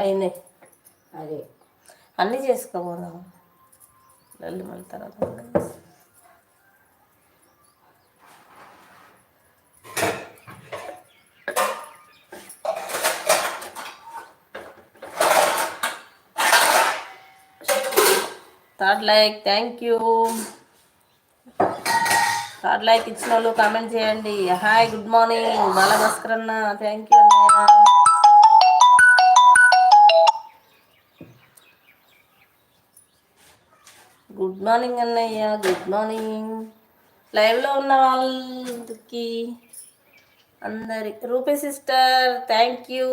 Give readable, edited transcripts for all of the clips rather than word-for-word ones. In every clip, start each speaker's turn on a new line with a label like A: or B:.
A: అయినాయి అదే అన్నీ చేసుకోబోదాం లల్లి మళ్ళీ తర్వాత third like thank you. Third like ఇచ్చిన వాళ్ళు కామెంట్ చేయండి. హాయ్ గుడ్ మార్నింగ్ బాలభాస్కర్ అన్న థ్యాంక్ యూ అన్నయ్య. గుడ్ మార్నింగ్ అన్నయ్య గుడ్ మార్నింగ్. లైవ్లో ఉన్న వాళ్ళకి అందరికి rupee sister thank you.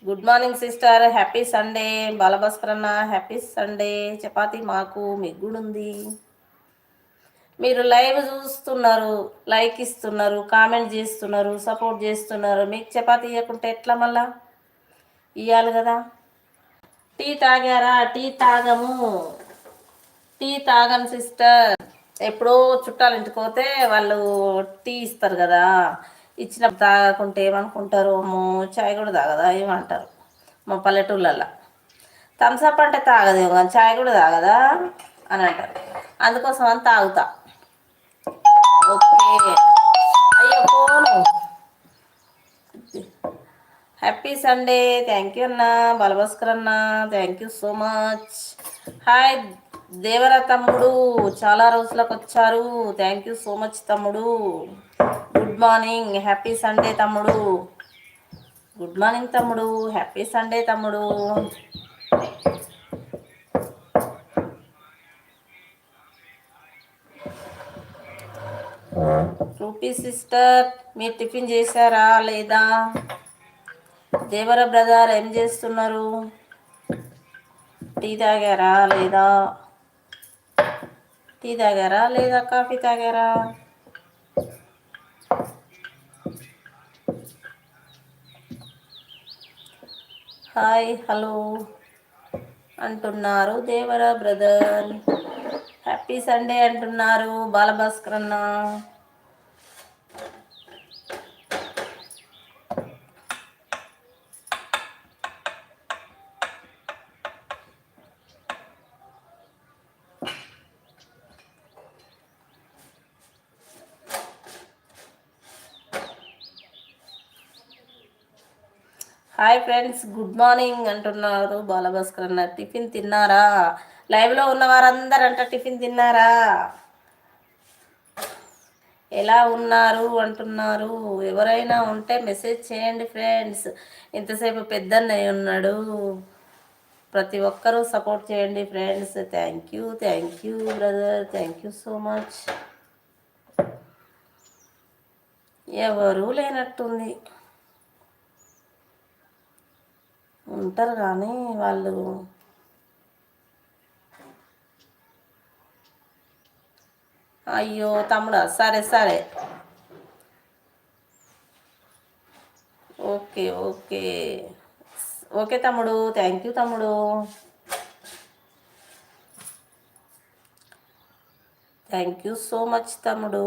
A: Good morning sister happy Sunday. Balabhaskar అన్న హ్యాపీ సండే. చపాతి మాకు మిగ్గుడుంది. మీరు లైవ్ చూస్తున్నారు, లైక్ ఇస్తున్నారు, కామెంట్ చేస్తున్నారు, సపోర్ట్ చేస్తున్నారు. మీకు చపాతి ఇవ్వకుంటే ఎట్లా? మళ్ళా ఇవ్వాలి కదా. టీ తాగారా? టీ తాగము, టీ తాగం సిస్టర్. ఎప్పుడో చుట్టాలు ఇంటికి పోతే వాళ్ళు టీ ఇస్తారు కదా, ఇచ్చినప్పుడు తాగకుంటే ఏమనుకుంటారు? చాయ్ కూడా తాగదా ఏమంటారు మా పల్లెటూళ్ళల్లో. థమ్స్అప్ అంటే తాగదేమో కానీ చాయ్ కూడా తాగదా అని అంటారు. అందుకోసం అని తాగుతా. ఓకే అయ్యో phone. Happy Sunday thank you అన్న బాలభాస్కర్ అన్న thank you so much. Hi Devara తమ్ముడు చాలా రోజులకు వచ్చారు. థ్యాంక్ యూ సో మచ్ తమ్ముడు. గుడ్ మార్నింగ్ హ్యాపీ సండే తమ్ముడు. గుడ్ మార్నింగ్ తమ్ముడు హ్యాపీ సండే తమ్ముడు. రూపీ సిస్టర్ మీరు టిఫిన్ చేశారా లేదా? దేవర బ్రదర్ ఏం చేస్తున్నారు? టీ తాగారా లేదా? టీ తాగారా లేదా కాఫీ తాగారా? హాయ్ హలో అంటున్నారు దేవర బ్రదర్. హ్యాపీ సండే అంటున్నారు బాలభాస్కర్ అన్న. హాయ్ ఫ్రెండ్స్ గుడ్ మార్నింగ్ అంటున్నారు బాలభాస్కర్ అన్న. టిఫిన్ తిన్నారా? లైవ్లో ఉన్న వారందరూ అంట టిఫిన్ తిన్నారా? ఎలా ఉన్నారు అంటున్నారు. ఎవరైనా ఉంటే మెసేజ్ చేయండి ఫ్రెండ్స్. ఇంతసేపు పెద్దన్నయ్య ఉన్నాడు. ప్రతి ఒక్కరూ సపోర్ట్ చేయండి friends. Thank you brother thank you so much. ఎవరూ లేనట్టుంది. ఉంటారు కానీ వాళ్ళు అయ్యో తమ్ముడా సరే సరే ఓకే ఓకే ఓకే తమ్ముడు థ్యాంక్ యూ తమ్ముడు. థ్యాంక్ యూ సో మచ్ తమ్ముడు.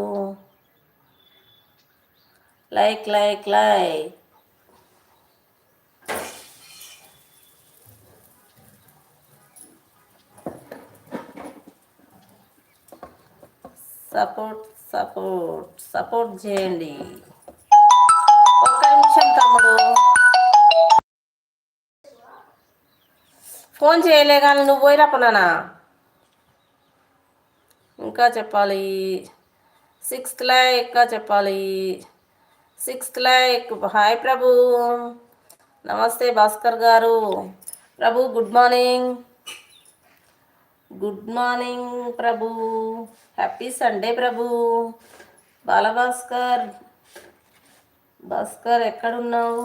A: Like like like support support support చేయండి. ఒక్క నిమిషం తమ్ముడు ఫోన్ చేయలే కానీ నువ్వు పోయిరా పనానా. ఇంకా చెప్పాలి. 6th లైక్ ఇంకా చెప్పాలి. 6th like. హాయ్ ప్రభు నమస్తే భాస్కర్ గారు. ప్రభు గుడ్ మార్నింగ్. గుడ్ మార్నింగ్ ప్రభు. హ్యాపీ సండే ప్రభు. బాలభాస్కర్ భాస్కర్ ఎక్కడున్నావు?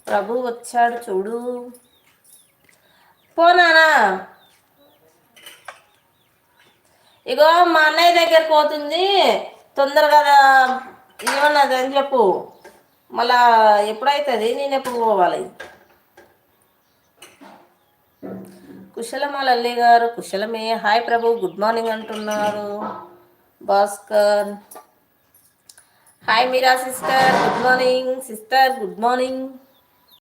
A: ప్రభు వచ్చాడు చూడు. పోనానా ఇగో మా అన్నయ్య దగ్గర పోతుంది తొందరగా ఏమన్నది అని చెప్పు. మళ్ళా ఎప్పుడైతుంది నేను ఎప్పుడు పోవాలి? కుశలమా లల్లి గారు? కుశలమే. హాయ్ ప్రభు గుడ్ మార్నింగ్ అంటున్నారు Bhaskar. Hi Meera sister good morning. Sister good morning.